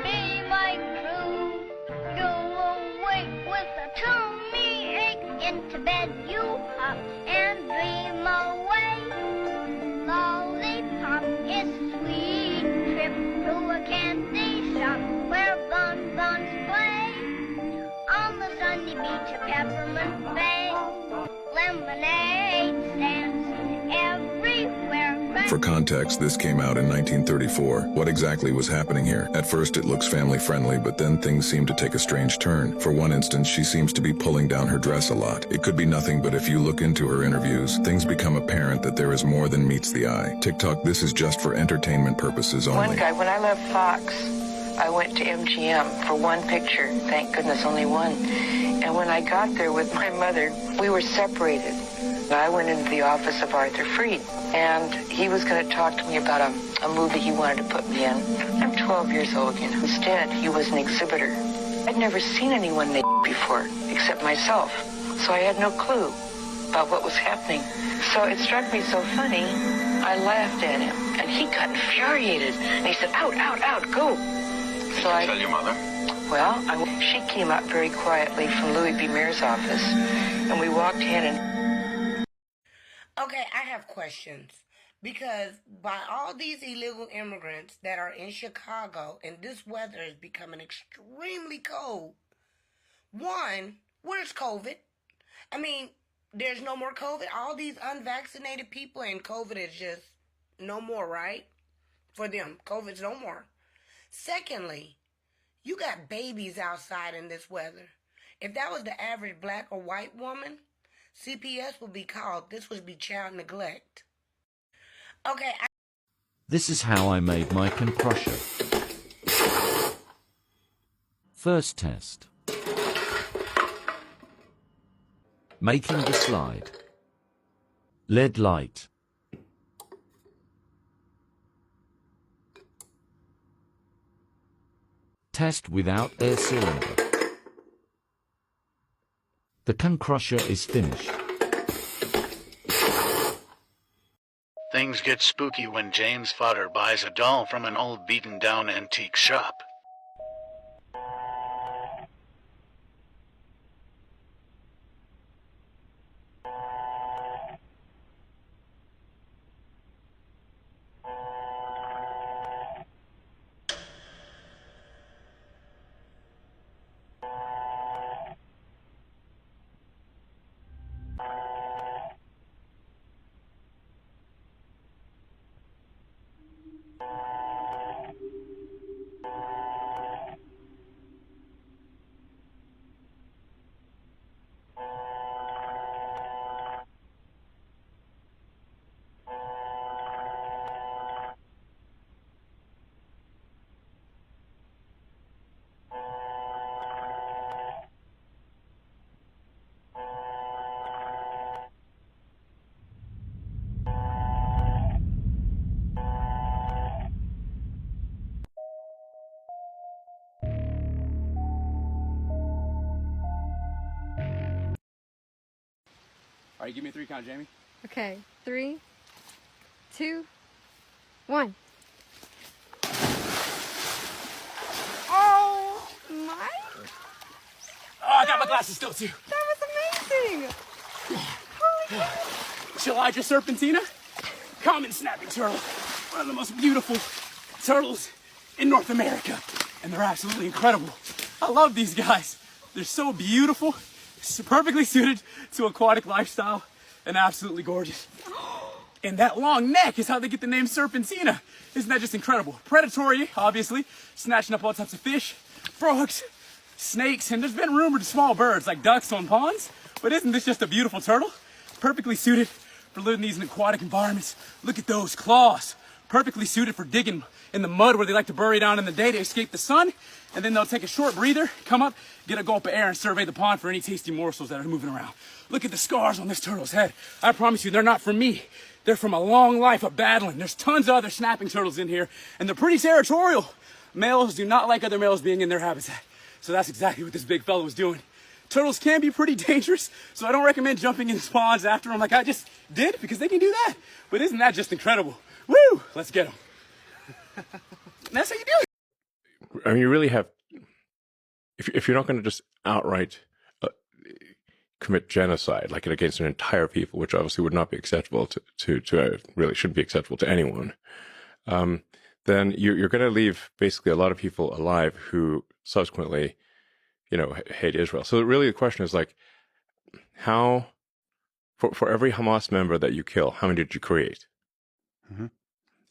Be my crew. You'll awake with a tummy ache. Into bed you hop and dream away. Lollipop is sweet. Trip to a candy shop where bonbons play. On the sunny beach of Peppermint Bay, lemonade stands everywhere. For context, this came out in 1934. What exactly was happening here? At first it looks family-friendly, but then things seem to take a strange turn. For one instance, she seems to be pulling down her dress a lot. It could be nothing, but if you look into her interviews, things become apparent that there is more than meets the eye. TikTok, this is just for entertainment purposes only. One guy, when I left Fox, I went to MGM for one picture. Thank goodness, only one. And when I got there with my mother, we were separated. I went into the office of Arthur Freed, and he was going to talk to me about a movie he wanted to put me in. I'm 12 years old, you know. Instead, he was an exhibitor. I'd never seen anyone naked before, except myself, so I had no clue about what was happening. So it struck me so funny, I laughed at him, and he got infuriated, and he said, out, out, out, go. So I tell your mother? Well, she came out very quietly from Louis B. Mayer's office, and we walked in and... Okay, I have questions. Because by all these illegal immigrants that are in Chicago, and this weather is becoming extremely cold, one, where's COVID? I mean, there's no more COVID. All these unvaccinated people, and COVID is just no more, right? For them, COVID's no more. Secondly, you got babies outside in this weather. If that was the average black or white woman, CPS would be called. This would be child neglect. Okay. This is how I made my Can Crusher. First test. Making the slide. LED light. Test without air cylinder. The Can Crusher is finished. Things get spooky when James Fodder buys a doll from an old beaten-down antique shop. All right, give me a 3 count, Jamie. Okay, 3, 2, 1. Oh my! Oh, I got my glasses still too. That was amazing! Holy cow. Chilydra serpentina, common snapping turtle, one of the most beautiful turtles in North America, and they're absolutely incredible. I love these guys. They're so beautiful, perfectly suited to aquatic lifestyle, and absolutely gorgeous. And that long neck is how they get the name serpentina. Isn't that just incredible? Predatory, obviously, snatching up all types of fish, frogs, snakes, and there's been rumored small birds like ducks on ponds, but isn't this just a beautiful turtle? Perfectly suited for living these in aquatic environments. Look at those claws. Perfectly suited for digging in the mud where they like to bury down in the day to escape the sun, and then they'll take a short breather, come up, get a gulp of air, and survey the pond for any tasty morsels that are moving around. Look at the scars on this turtle's head. I promise you, they're not from me. They're from a long life of battling. There's tons of other snapping turtles in here, and they're pretty territorial. Males do not like other males being in their habitat. So that's exactly what this big fella was doing. Turtles can be pretty dangerous, so I don't recommend jumping in ponds after them like I just did, because they can do that. But isn't that just incredible? Woo! Let's get them. That's how you do it. I mean, you really have, if you're not going to just outright commit genocide, like against an entire people, which obviously would not be acceptable to really shouldn't be acceptable to anyone, then you're going to leave basically a lot of people alive who subsequently, hate Israel. So really the question is like, how, for every Hamas member that you kill, how many did you create? Mm-hmm.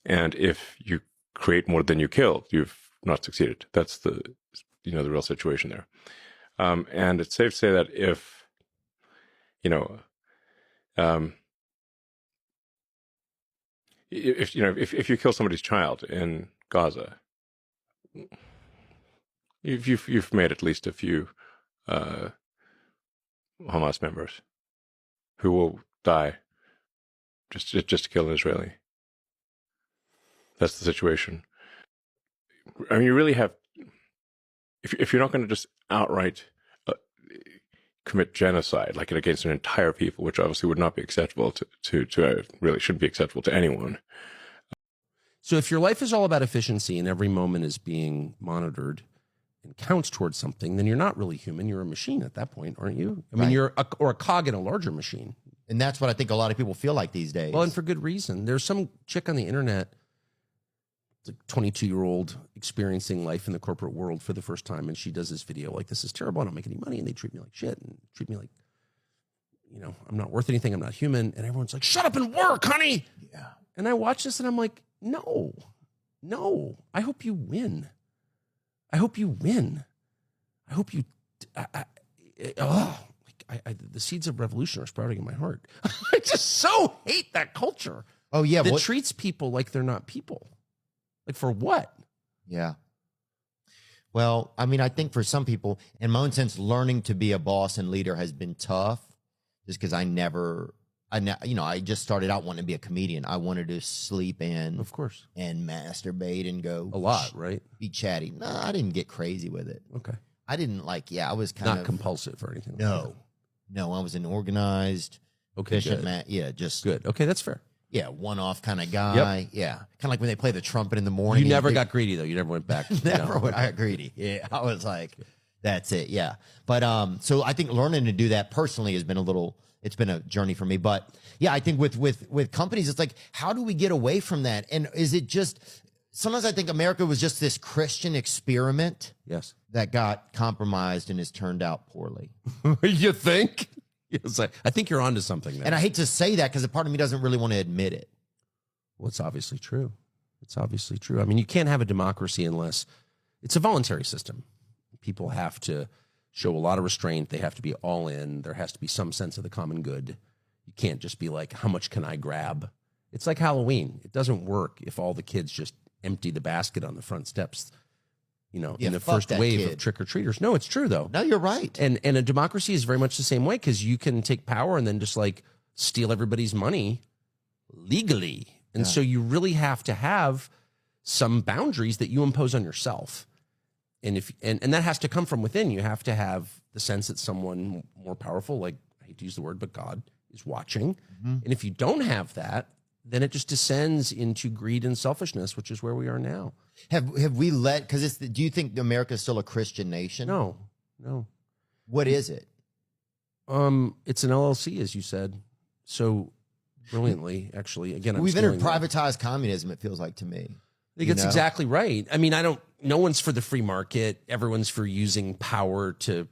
And if you create more than you killed, you've not succeeded. That's the real situation there. And it's safe to say that if you kill somebody's child in Gaza, you've made at least a few Hamas members who will die just to kill an Israeli. That's the situation. I mean, you really have, if you're not going to just outright commit genocide, like against an entire people, which obviously would not be acceptable to really shouldn't be acceptable to anyone. So if your life is all about efficiency and every moment is being monitored and counts towards something, then you're not really human. You're a machine at that point, aren't you? I mean, you're a cog in a larger machine. And that's what I think a lot of people feel like these days. Well, and for good reason. There's some chick on the internet, the 22-year-old experiencing life in the corporate world for the first time, and she does this video like, this is terrible, I don't make any money, and they treat me like shit, and treat me like, I'm not worth anything, I'm not human, and everyone's like, shut up and work, honey! Yeah. And I watch this, and I'm like, no, I hope you win. I hope you win. I hope you, the seeds of revolution are sprouting in my heart. I just so hate that culture. Oh, yeah. That treats people like they're not people. Like, for what? Yeah. Well, I mean, I think for some people, in my own sense, learning to be a boss and leader has been tough just because I just started out wanting to be a comedian. I wanted to sleep in. Of course. And masturbate and go. A lot, right? Be chatty. No, I didn't get crazy with it. Okay. I didn't I was not compulsive or anything. No. No, I was an organized, efficient man. Yeah, just. Good. Okay, that's fair. Yeah, one-off kind of guy. Yep. Yeah, kind of like when they play the trumpet in the morning. You never got greedy, though. You never went back. Never went. I got greedy. Yeah, I was like, that's it. Yeah, but so I think learning to do that personally has been it's been a journey for me. But yeah, I think with companies, it's like, how do we get away from that? And is it just? Sometimes I think America was just this Christian experiment. Yes, that got compromised and has turned out poorly. You think? Yes, I think you're onto something there. And I hate to say that because a part of me doesn't really want to admit it. Well, it's obviously true. It's obviously true. I mean, you can't have a democracy unless it's a voluntary system. People have to show a lot of restraint. They have to be all in. There has to be some sense of the common good. You can't just be like, how much can I grab? It's like Halloween. It doesn't work if all the kids just empty the basket on the front steps, in the first wave of trick-or-treaters. No, it's true, though. No, you're right. And a democracy is very much the same way because you can take power and then just steal everybody's money legally. And so you really have to have some boundaries that you impose on yourself. And that has to come from within. You have to have the sense that someone more powerful, like, I hate to use the word, but God is watching. Mm-hmm. And if you don't have that, then it just descends into greed and selfishness, which is where we are now. Have we because do you think America is still a Christian nation? No. What is it? It's an LLC, as you said, so brilliantly, actually. Again, we've entered privatized communism, it feels like to me. I think it's exactly right. I mean, no one's for the free market. Everyone's for using power to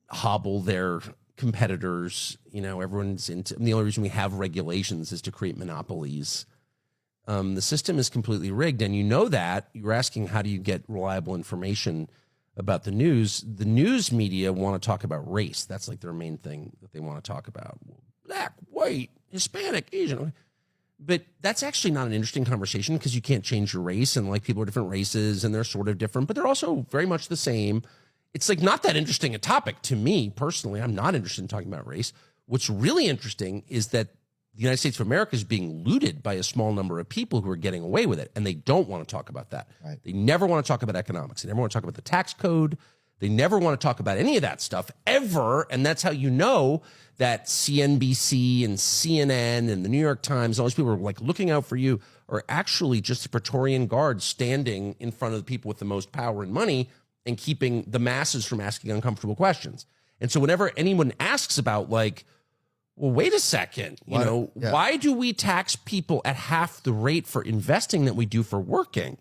hobble their competitors. Everyone's into, and the only reason we have regulations is to create monopolies. The system is completely rigged, and that. You're asking, how do you get reliable information about the news? The news media want to talk about race. That's like their main thing that they want to talk about. Black, white, Hispanic, Asian. But that's actually not an interesting conversation because you can't change your race, and people are different races, and they're sort of different, but they're also very much the same. It's not that interesting a topic to me personally. I'm not interested in talking about race. What's really interesting is that the United States of America is being looted by a small number of people who are getting away with it, and they don't want to talk about that. Right. They never want to talk about economics. They never want to talk about the tax code. They never want to talk about any of that stuff ever, and that's how you know that CNBC and CNN and the New York Times, all those people are looking out for you, are actually just the Praetorian Guard standing in front of the people with the most power and money and keeping the masses from asking uncomfortable questions. And so whenever anyone asks about like, well, wait a second, why do we tax people at half the rate for investing that we do for working?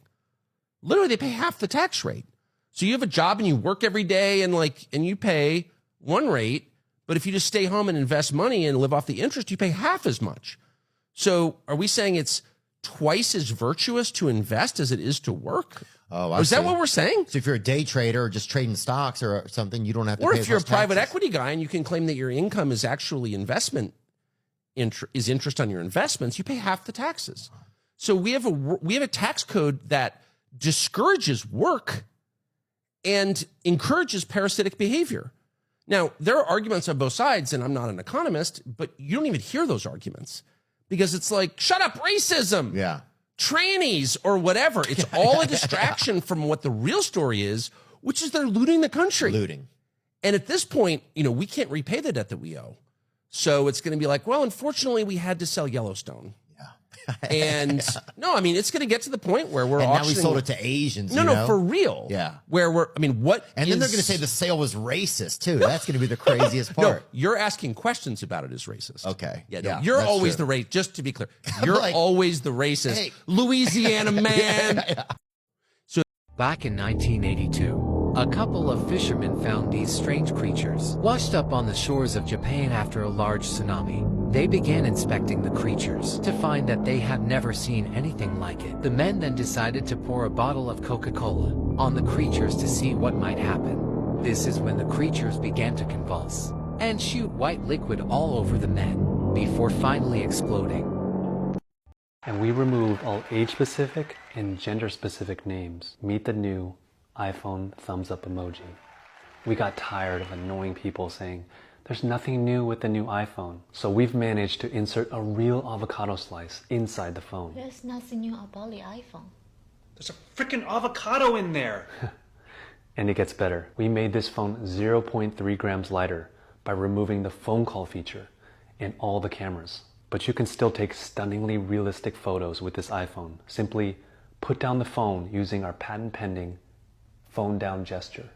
Literally, they pay half the tax rate. So you have a job and you work every day and you pay one rate, but if you just stay home and invest money and live off the interest, you pay half as much. So are we saying it's twice as virtuous to invest as it is to work? Oh, is that what we're saying? So if you're a day trader or just trading stocks or something, you don't have to or pay if you're a private taxes. equity guy and you can claim that your income is actually interest on your investments, you pay half the taxes. So we have a tax code that discourages work and encourages parasitic behavior. Now, there are arguments on both sides, and I'm not an economist, but you don't even hear those arguments because it's like, shut up, racism. Yeah. Trannies or whatever. It's all a distraction from what the real story is, which is they're looting the country. Looting. And at this point, we can't repay the debt that we owe. So it's going to be like, well, unfortunately, we had to sell Yellowstone. And no, I mean, it's going to get to the point where we're and auctioning. now we sold it to Asians. No, for real. Yeah. Where what? And then they're going to say the sale was racist too. That's going to be the craziest part. No, you're asking questions about it as racist. Okay. Yeah, you're always the racist. Just to be clear, you're always the racist. Hey. Louisiana man. So back in 1982. A couple of fishermen found these strange creatures washed up on the shores of Japan after a large tsunami. They began inspecting the creatures to find that they had never seen anything like it. The men then decided to pour a bottle of Coca-Cola on the creatures to see what might happen. This is when the creatures began to convulse and shoot white liquid all over the men before finally exploding. And we removed all age-specific and gender-specific names. Meet the new iPhone thumbs up emoji. We got tired of annoying people saying, there's nothing new with the new iPhone. So we've managed to insert a real avocado slice inside the phone. There's nothing new about the iPhone. There's a freaking avocado in there. And it gets better. We made this phone 0.3 grams lighter by removing the phone call feature and all the cameras. But you can still take stunningly realistic photos with this iPhone. Simply put down the phone using our patent-pending phone down gesture.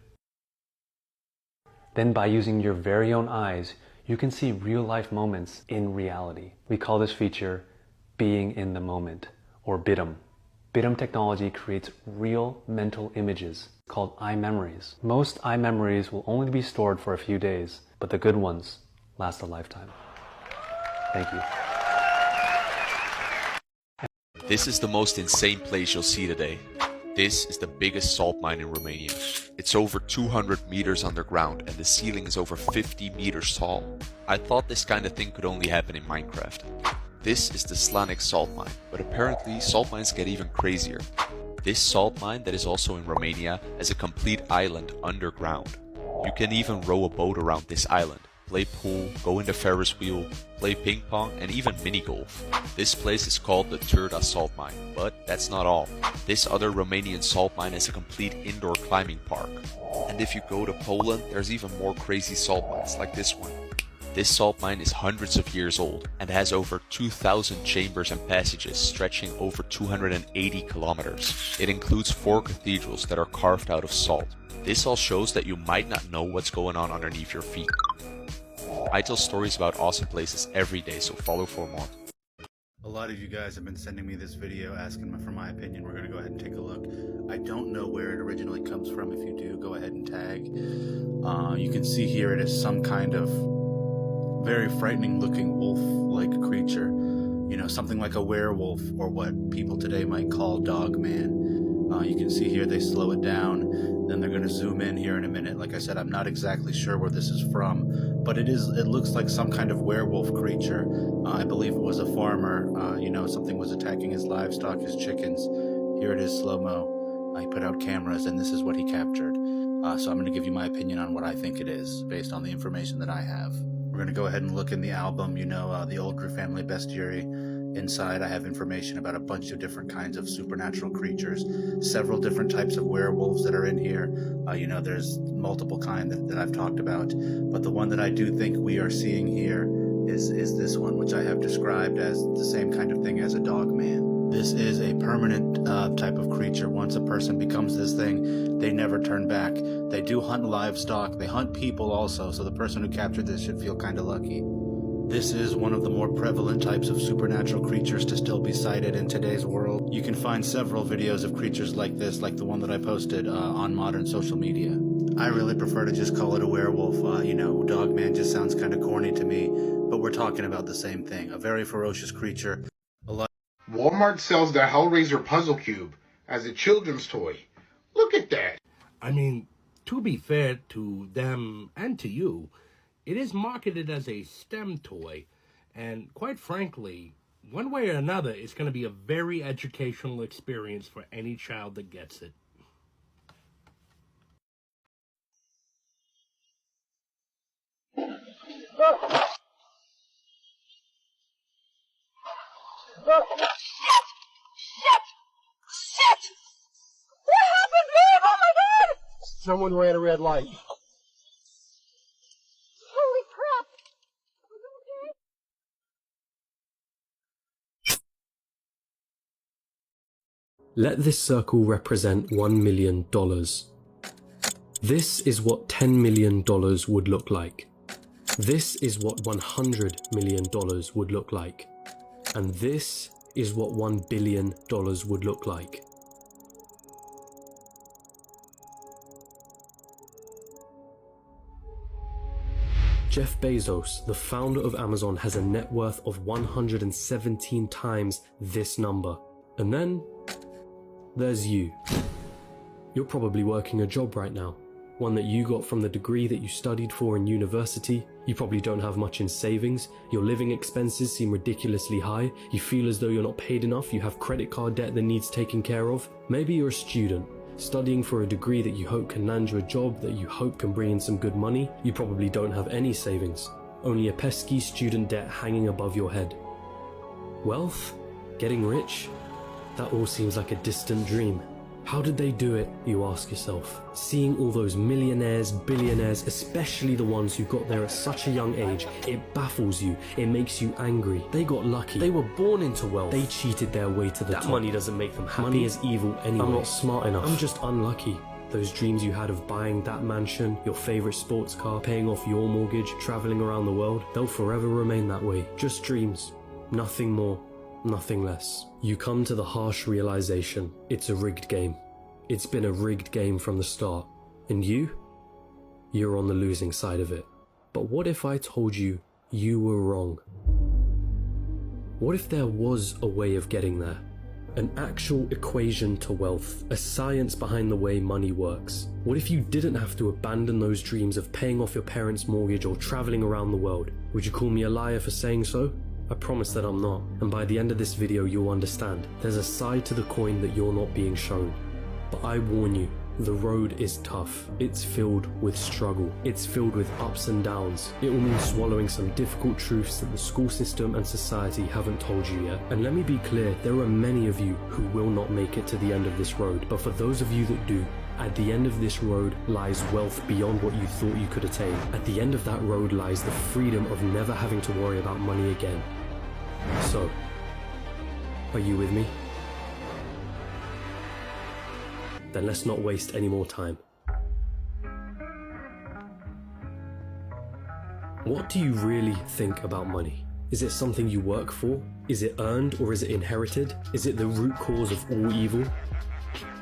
Then by using your very own eyes, you can see real-life moments in reality. We call this feature being in the moment, or BITM. BITM technology creates real mental images called iMemories. Most iMemories will only be stored for a few days, but the good ones last a lifetime. Thank you. This is the most insane place you'll see today. This is the biggest salt mine in Romania. It's over 200 meters underground and the ceiling is over 50 meters tall. I thought this kind of thing could only happen in Minecraft. This is the Slanik salt mine, but apparently salt mines get even crazier. This salt mine that is also in Romania has a complete island underground. You can even row a boat around this island, play pool, go in the Ferris wheel, play ping pong, and even mini golf. This place is called the Turda salt mine, but that's not all. This other Romanian salt mine is a complete indoor climbing park. And if you go to Poland, there's even more crazy salt mines like this one. This salt mine is hundreds of years old and has over 2,000 chambers and passages stretching over 280 kilometers. It includes 4 cathedrals that are carved out of salt. This all shows that you might not know what's going on underneath your feet. I tell stories about awesome places every day, so follow for more. A lot of you guys have been sending me this video asking for my opinion. We're going to go ahead and take a look. I don't know where it originally comes from. If you do, go ahead and tag. You can see here it is some kind of very frightening looking wolf-like creature. You know, something like a werewolf or what people today might call Dogman. You can see here they slow it down. Then they're going to zoom in here in a minute. Like I said, I'm not exactly sure where this is from, but it looks like some kind of werewolf creature. I believe it was a farmer. Something was attacking his livestock, his chickens. Here it is, slow-mo. He put out cameras, and this is what he captured. So I'm going to give you my opinion on what I think it is, based on the information that I have. We're going to go ahead and look in the album, the Oldrew Family Bestiary. Inside, I have information about a bunch of different kinds of supernatural creatures, several different types of werewolves that are in here. There's multiple kinds that I've talked about, but the one that I do think we are seeing here is this one, which I have described as the same kind of thing as a Dogman. This is a permanent type of creature. Once a person becomes this thing, they never turn back. They do hunt livestock. They hunt people also, so the person who captured this should feel kind of lucky. This is one of the more prevalent types of supernatural creatures to still be sighted in today's world. You can find several videos of creatures like this, like the one that I posted on modern social media. I really prefer to just call it a werewolf. Dogman just sounds kind of corny to me, but we're talking about the same thing. A very ferocious creature. Walmart sells the Hellraiser puzzle cube as a children's toy. Look at that. I mean, to be fair to them and to you, it is marketed as a STEM toy, and quite frankly, one way or another, it's going to be a very educational experience for any child that gets it. Shit! What happened, babe? Oh my god! Someone ran a red light. Holy crap! Let this circle represent $1 million. This is what $10 million would look like. This is what $100 million would look like. And this is what $1 billion would look like. Jeff Bezos, the founder of Amazon, has a net worth of 117 times this number. And then there's you. You're probably working a job right now, one that you got from the degree that you studied for in university. You probably don't have much in savings, your living expenses seem ridiculously high, you feel as though you're not paid enough, you have credit card debt that needs taken care of. Maybe you're a student, studying for a degree that you hope can land you a job that you hope can bring in some good money. You probably don't have any savings, only a pesky student debt hanging above your head. Wealth? Getting rich? That all seems like a distant dream. How did they do it, you ask yourself? Seeing all those millionaires, billionaires, especially the ones who got there at such a young age, it baffles you, it makes you angry. They got lucky. They were born into wealth. They cheated their way to the top. That money doesn't make them happy. Money is evil anyway. I'm not smart enough. I'm just unlucky. Those dreams you had of buying that mansion, your favorite sports car, paying off your mortgage, traveling around the world, they'll forever remain that way. Just dreams. Nothing more. Nothing less. You come to the harsh realization, it's a rigged game. It's been a rigged game from the start. And you're on the losing side of it. But what if I told you you were wrong? What if there was a way of getting there? An actual equation to wealth, a science behind the way money works. What if you didn't have to abandon those dreams of paying off your parents' mortgage or traveling around the world? Would you call me a liar for saying so? I promise that I'm not, and by the end of this video you'll understand. There's a side to the coin that you're not being shown. But I warn you, the road is tough. It's filled with struggle. It's filled with ups and downs. It will mean swallowing some difficult truths that the school system and society haven't told you yet. And let me be clear, there are many of you who will not make it to the end of this road. But for those of you that do, at the end of this road lies wealth beyond what you thought you could attain. At the end of that road lies the freedom of never having to worry about money again. So, are you with me? Then let's not waste any more time. What do you really think about money? Is it something you work for? Is it earned or is it inherited? Is it the root cause of all evil?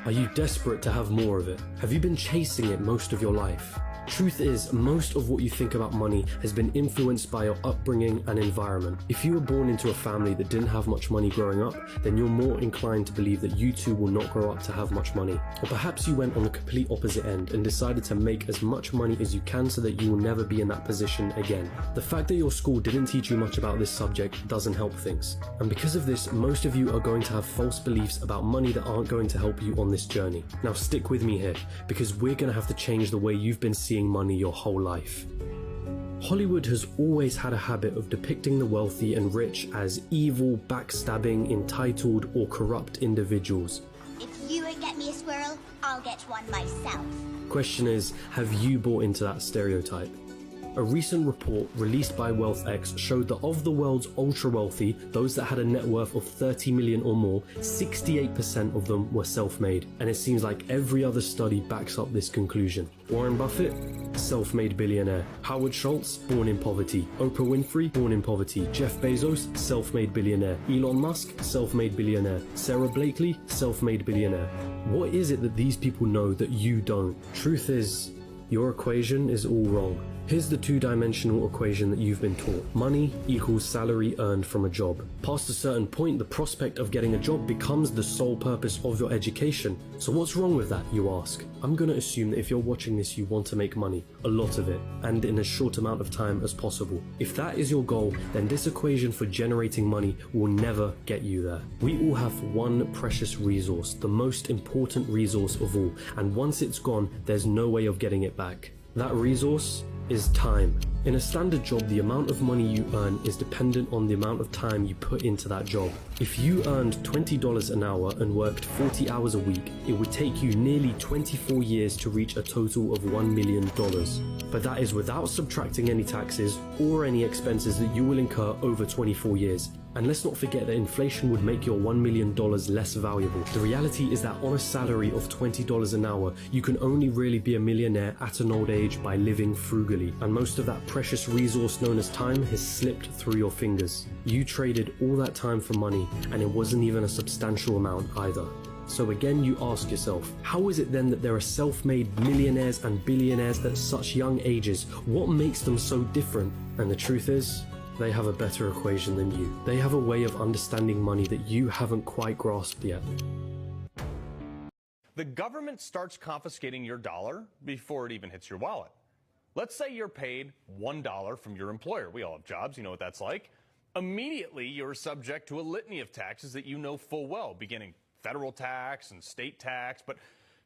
Are you desperate to have more of it? Have you been chasing it most of your life? Truth is, most of what you think about money has been influenced by your upbringing and environment. If you were born into a family that didn't have much money growing up, then you're more inclined to believe that you too will not grow up to have much money. Or perhaps you went on the complete opposite end and decided to make as much money as you can so that you will never be in that position again. The fact that your school didn't teach you much about this subject doesn't help things. And because of this, most of you are going to have false beliefs about money that aren't going to help you on this journey. Now stick with me here, because we're going to have to change the way you've been seeing money your whole life. Hollywood has always had a habit of depicting the wealthy and rich as evil, backstabbing, entitled, or corrupt individuals. If you won't get me a squirrel, I'll get one myself. Question is, have you bought into that stereotype? A recent report released by WealthX showed that of the world's ultra-wealthy, those that had a net worth of 30 million or more, 68% of them were self-made. And it seems like every other study backs up this conclusion. Warren Buffett, self-made billionaire. Howard Schultz, born in poverty. Oprah Winfrey, born in poverty. Jeff Bezos, self-made billionaire. Elon Musk, self-made billionaire. Sarah Blakely, self-made billionaire. What is it that these people know that you don't? Truth is, your equation is all wrong. Here's the two-dimensional equation that you've been taught. Money equals salary earned from a job. Past a certain point, the prospect of getting a job becomes the sole purpose of your education. So what's wrong with that, you ask? I'm gonna assume that if you're watching this, you want to make money. A lot of it. And in as short amount of time as possible. If that is your goal, then this equation for generating money will never get you there. We all have one precious resource, the most important resource of all. And once it's gone, there's no way of getting it back. That resource is time. In a standard job, the amount of money you earn is dependent on the amount of time you put into that job. If you earned $20 an hour and worked 40 hours a week, it would take you nearly 24 years to reach a total of $1 million. But that is without subtracting any taxes or any expenses that you will incur over 24 years. And let's not forget that inflation would make your $1 million less valuable. The reality is that on a salary of $20 an hour, you can only really be a millionaire at an old age by living frugally. And most of that precious resource known as time has slipped through your fingers. You traded all that time for money, and it wasn't even a substantial amount either. So again, you ask yourself, how is it then that there are self-made millionaires and billionaires at such young ages? What makes them so different? And the truth is, they have a better equation than you. They have a way of understanding money that you haven't quite grasped yet. The government starts confiscating your dollar before it even hits your wallet. Let's say you're paid $1 from your employer. We all have jobs, you know what that's like. Immediately, you're subject to a litany of taxes that you know full well, beginning federal tax and state tax. But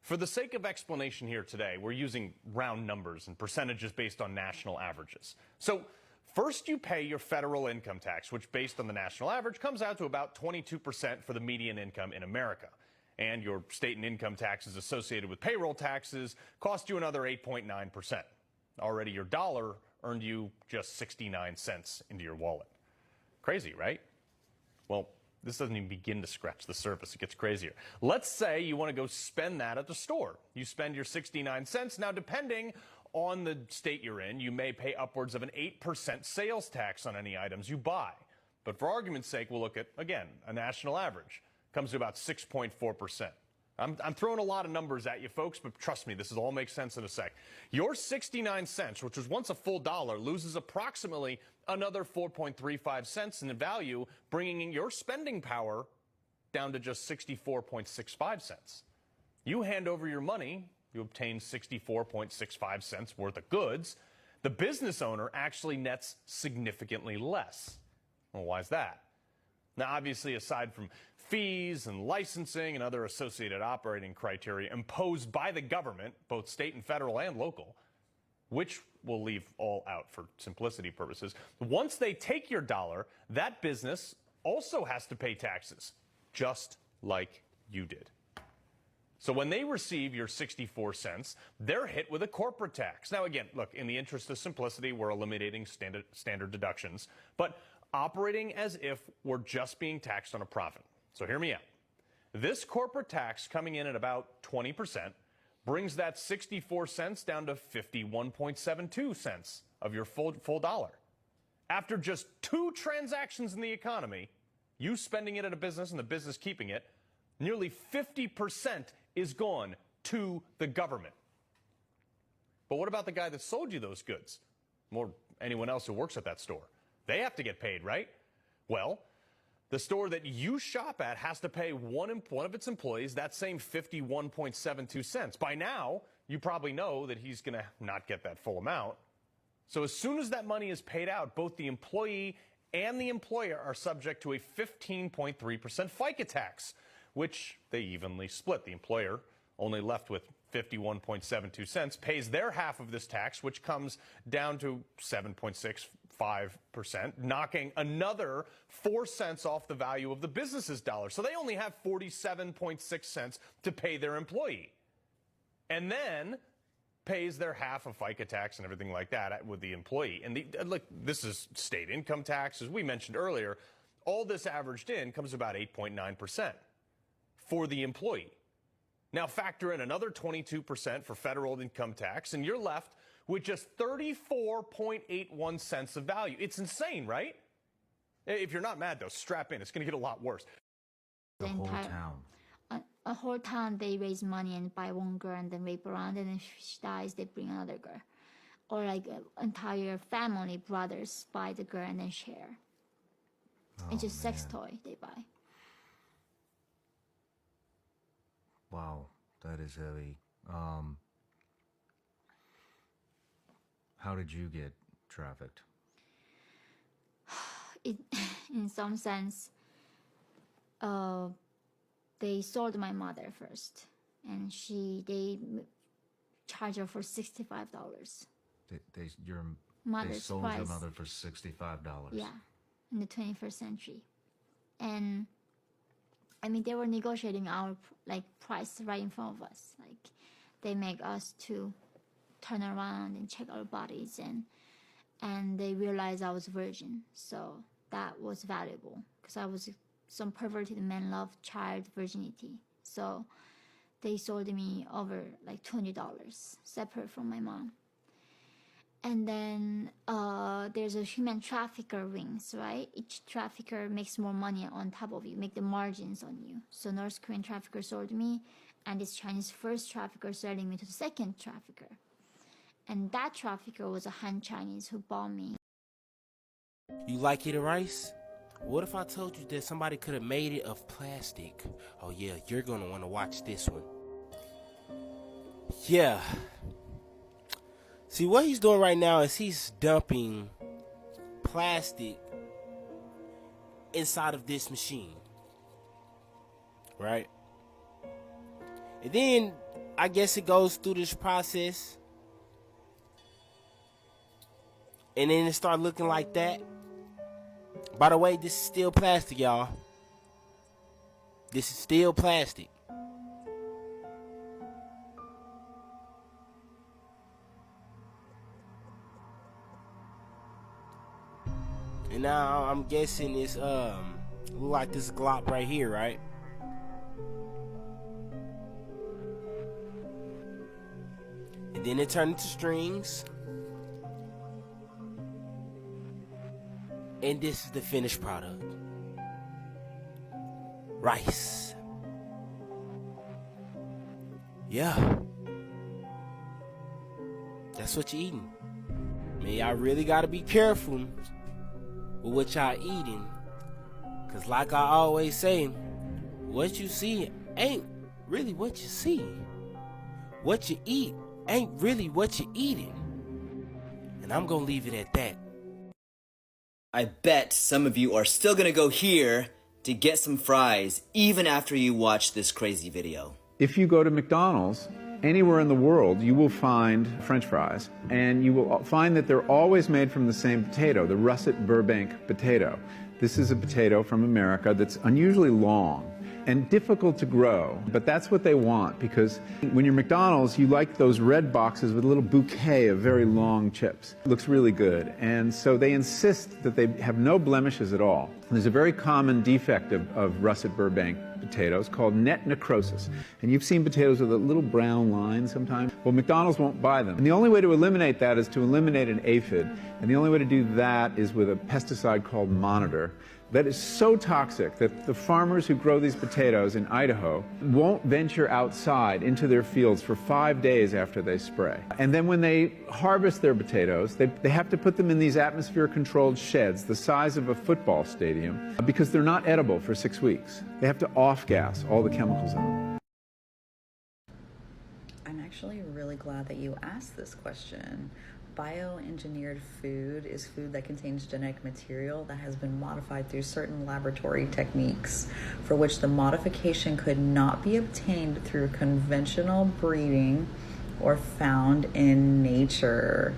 for the sake of explanation here today, we're using round numbers and percentages based on national averages. So first, you pay your federal income tax, which based on the national average comes out to about 22% for the median income in America. And your state and income taxes associated with payroll taxes cost you another 8.9%. Already your dollar earned you just 69 cents into your wallet. Crazy, right? Well, this doesn't even begin to scratch the surface. It gets crazier. Let's say you want to go spend that at the store. You spend your 69 cents. Now, depending on the state you're in, you may pay upwards of an 8% sales tax on any items you buy. But for argument's sake, we'll look at, again, a national average. Comes to about 6.4%. I'm throwing a lot of numbers at you, folks, but trust me, this will all make sense in a sec. Your 69 cents, which was once a full dollar, loses approximately another 4.35 cents in value, bringing your spending power down to just 64.65 cents. You hand over your money, you obtain 64.65 cents worth of goods. The business owner actually nets significantly less. Well, why is that? Now, obviously, aside from fees and licensing and other associated operating criteria imposed by the government, both state and federal and local, which we'll leave all out for simplicity purposes, once they take your dollar, that business also has to pay taxes, just like you did. So when they receive your 64 cents, they're hit with a corporate tax. Now, again, look, in the interest of simplicity, we're eliminating standard deductions, but operating as if we're just being taxed on a profit. So hear me out. This corporate tax coming in at about 20% brings that 64 cents down to 51.72 cents of your full dollar. After just 2 transactions in the economy, you spending it at a business and the business keeping it, nearly 50% is gone to the government. But what about the guy that sold you those goods? Or anyone else who works at that store? They have to get paid, right? Well, the store that you shop at has to pay one of its employees that same 51.72 cents. By now, you probably know that he's going to not get that full amount. So as soon as that money is paid out, both the employee and the employer are subject to a 15.3% FICA tax, which they evenly split. The employer, only left with 51.72 cents, pays their half of this tax, which comes down to 7.65%, knocking another 4 cents off the value of the business's dollar. So they only have 47.6 cents to pay their employee. And then pays their half of FICA tax and everything like that with the employee. And look, this is state income tax, as we mentioned earlier. All this averaged in comes about 8.9% for the employee. Now factor in another 22% for federal income tax, and you're left with just 34.81 cents of value. It's insane, right? If you're not mad, though, strap in. It's going to get a lot worse. The whole town. A whole town, they raise money and buy one girl and then rape around, and if she dies, they bring another girl. Or like an entire family, brothers, buy the girl and then share. It's just sex toy they buy. Wow, that is heavy. How did you get trafficked? In some sense, they sold my mother first, and they charged her for $65. Your Mother's they sold price. your mother for $65. Yeah, in the 21st century, and I mean they were negotiating our price right in front of us. Like they make us to turn around and check our bodies, and they realized I was virgin, so that was valuable because I was some perverted men love child virginity. So they sold me over like $20 separate from my mom. And then there's a human trafficker rings, right? Each trafficker makes more money on top of you, make the margins on you. So North Korean trafficker sold me, and this Chinese first trafficker selling me to the second trafficker. And that trafficker was a Han Chinese who bought me. You like eating rice? What if I told you that somebody could have made it of plastic? Oh yeah, you're gonna want to watch this one. Yeah. See, what he's doing right now is he's dumping plastic inside of this machine. Right? And then, I guess it goes through this process. And then it start looking like that. By the way, this is still plastic, y'all. This is still plastic. And now I'm guessing it's look like this glop right here, right? And then it turned into strings. And this is the finished product. Rice. Yeah. That's what you're eating. Man, y'all really gotta be careful with what y'all eating. Cause like I always say, what you see ain't really what you see. What you eat ain't really what you're eating. And I'm gonna leave it at that. I bet some of you are still gonna go here to get some fries even after you watch this crazy video. If you go to McDonald's, anywhere in the world, you will find French fries, and you will find that they're always made from the same potato, the Russet Burbank potato. This is a potato from America that's unusually long and difficult to grow, but that's what they want, because when you're McDonald's, you like those red boxes with a little bouquet of very long chips. It looks really good, and so they insist that they have no blemishes at all. There's a very common defect of Russet Burbank potatoes called net necrosis, and you've seen potatoes with a little brown line sometimes. Well, McDonald's won't buy them, and the only way to eliminate that is to eliminate an aphid, and the only way to do that is with a pesticide called Monitor. That is so toxic that the farmers who grow these potatoes in Idaho won't venture outside into their fields for 5 days after they spray. And then when they harvest their potatoes, they have to put them in these atmosphere-controlled sheds the size of a football stadium because they're not edible for 6 weeks. They have to off-gas all the chemicals in them. I'm actually really glad that you asked this question. Bioengineered food is food that contains genetic material that has been modified through certain laboratory techniques for which the modification could not be obtained through conventional breeding or found in nature.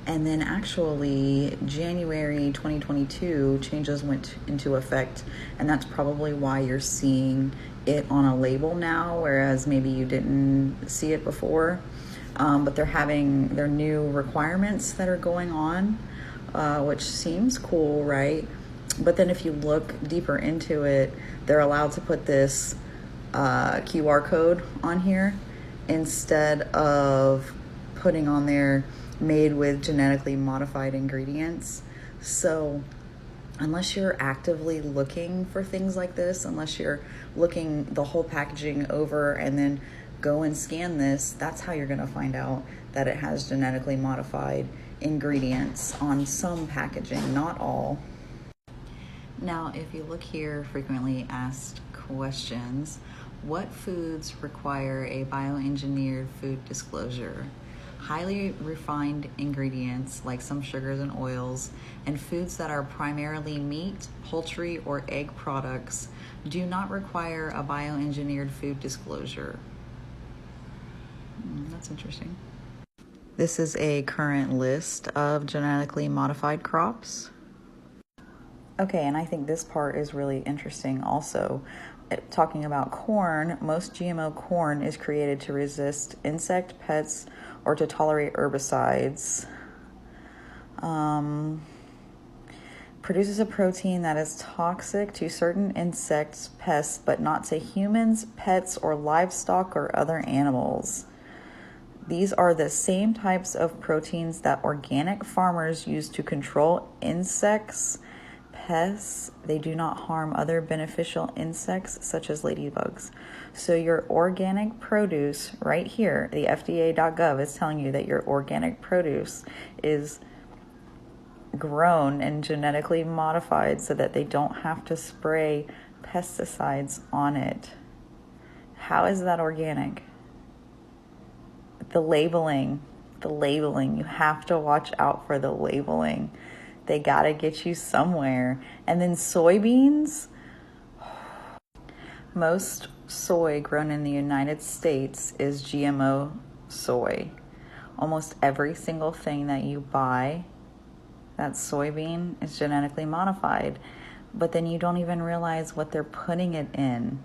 And then actually, January 2022, changes went into effect, and that's probably why you're seeing it on a label now, whereas maybe you didn't see it before. But they're having their new requirements that are going on, which seems cool, right? But then if you look deeper into it, they're allowed to put this QR code on here instead of putting on there made with genetically modified ingredients. So unless you're actively looking for things like this, unless you're looking the whole packaging over and then go and scan this, that's how you're going to find out that it has genetically modified ingredients on some packaging, not all. Now, if you look here, frequently asked questions, what foods require a bioengineered food disclosure? Highly refined ingredients like some sugars and oils, and foods that are primarily meat, poultry, or egg products do not require a bioengineered food disclosure. That's interesting. This is a current list of genetically modified crops. Okay, and I think this part is really interesting also. Talking about corn, most GMO corn is created to resist insect, pests, or to tolerate herbicides. Produces a protein that is toxic to certain insects, pests, but not to humans, pets, or livestock or other animals. These are the same types of proteins that organic farmers use to control insects, pests. They do not harm other beneficial insects such as ladybugs. So your organic produce right here, the FDA.gov is telling you that your organic produce is grown and genetically modified so that they don't have to spray pesticides on it. How is that organic? The labeling, you have to watch out for the labeling. They gotta get you somewhere. And then soybeans, most soy grown in the United States is GMO soy. Almost every single thing that you buy that's soybean is genetically modified, but then you don't even realize what they're putting it in.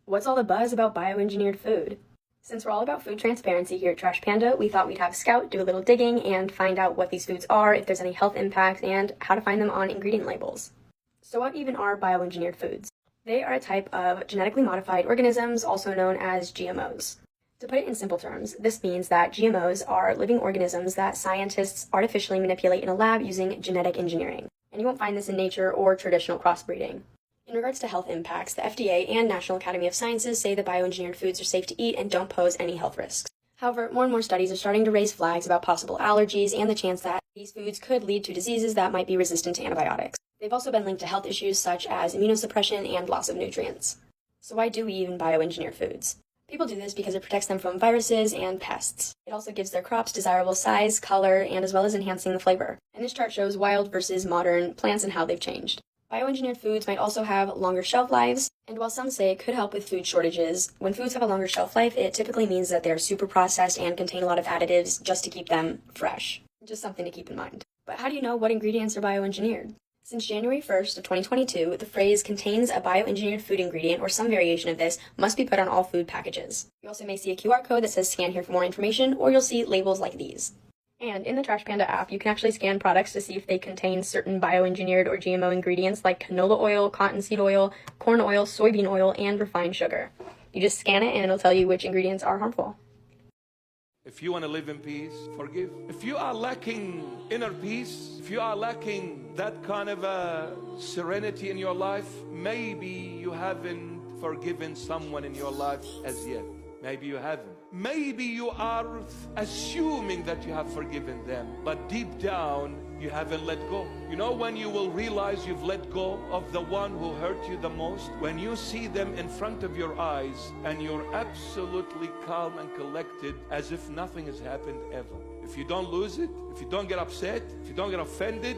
What's all the buzz about bioengineered food? Since we're all about food transparency here at Trash Panda, we thought we'd have Scout do a little digging and find out what these foods are, if there's any health impacts, and how to find them on ingredient labels. So what even are bioengineered foods? They are a type of genetically modified organisms, also known as GMOs. To put it in simple terms, this means that GMOs are living organisms that scientists artificially manipulate in a lab using genetic engineering. And you won't find this in nature or traditional crossbreeding. In regards to health impacts, the FDA and National Academy of Sciences say that bioengineered foods are safe to eat and don't pose any health risks. However, more and more studies are starting to raise flags about possible allergies and the chance that these foods could lead to diseases that might be resistant to antibiotics. They've also been linked to health issues such as immunosuppression and loss of nutrients. So why do we even bioengineer foods? People do this because it protects them from viruses and pests. It also gives their crops desirable size, color, and as well as enhancing the flavor. And this chart shows wild versus modern plants and how they've changed. Bioengineered foods might also have longer shelf lives, and while some say it could help with food shortages, when foods have a longer shelf life, it typically means that they're super processed and contain a lot of additives just to keep them fresh. Just something to keep in mind. But how do you know what ingredients are bioengineered? Since January 1st of 2022, the phrase contains a bioengineered food ingredient or some variation of this must be put on all food packages. You also may see a QR code that says scan here for more information, or you'll see labels like these. And in the Trash Panda app, you can actually scan products to see if they contain certain bioengineered or GMO ingredients like canola oil, cottonseed oil, corn oil, soybean oil, and refined sugar. You just scan it and it'll tell you which ingredients are harmful. If you want to live in peace, forgive. If you are lacking inner peace, if you are lacking that kind of a serenity in your life, maybe you haven't forgiven someone in your life as yet. Maybe you haven't. Maybe you are assuming that you have forgiven them, but deep down, you haven't let go. You know when you will realize you've let go of the one who hurt you the most? When you see them in front of your eyes and you're absolutely calm and collected as if nothing has happened ever. If you don't lose it, if you don't get upset, if you don't get offended,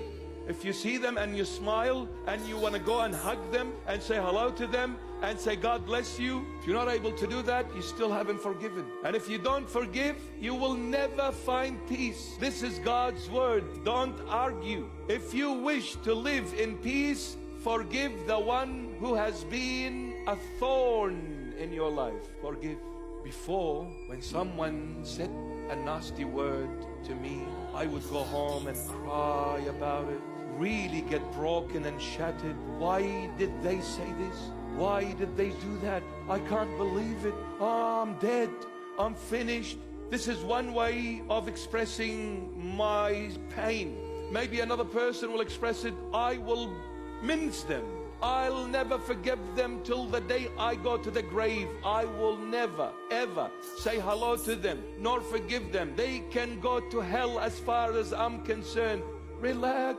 if you see them and you smile and you want to go and hug them and say hello to them and say God bless you, if you're not able to do that, you still haven't forgiven. And if you don't forgive, you will never find peace. This is God's word. Don't argue. If you wish to live in peace, Forgive the one who has been a thorn in your life. Forgive. Before, when someone said a nasty word to me, I would go home and cry about it, really get broken and shattered. Why did they say this? Why did they do that? I can't believe it. Oh, I'm dead. I'm finished. This is one way of expressing my pain. Maybe another person will express it. I will mince them. I'll never forgive them till the day I go to the grave. I will never, ever say hello to them, nor forgive them. They can go to hell as far as I'm concerned. Relax.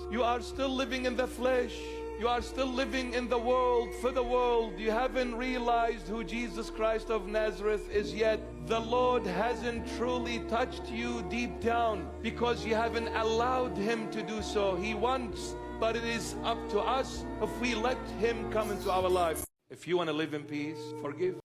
You are still living in the flesh. You are still living in the world, for the world. You haven't realized who Jesus Christ of Nazareth is yet. The Lord hasn't truly touched you deep down because you haven't allowed Him to do so. He wants, but it is up to us if we let Him come into our life. If you want to live in peace, forgive.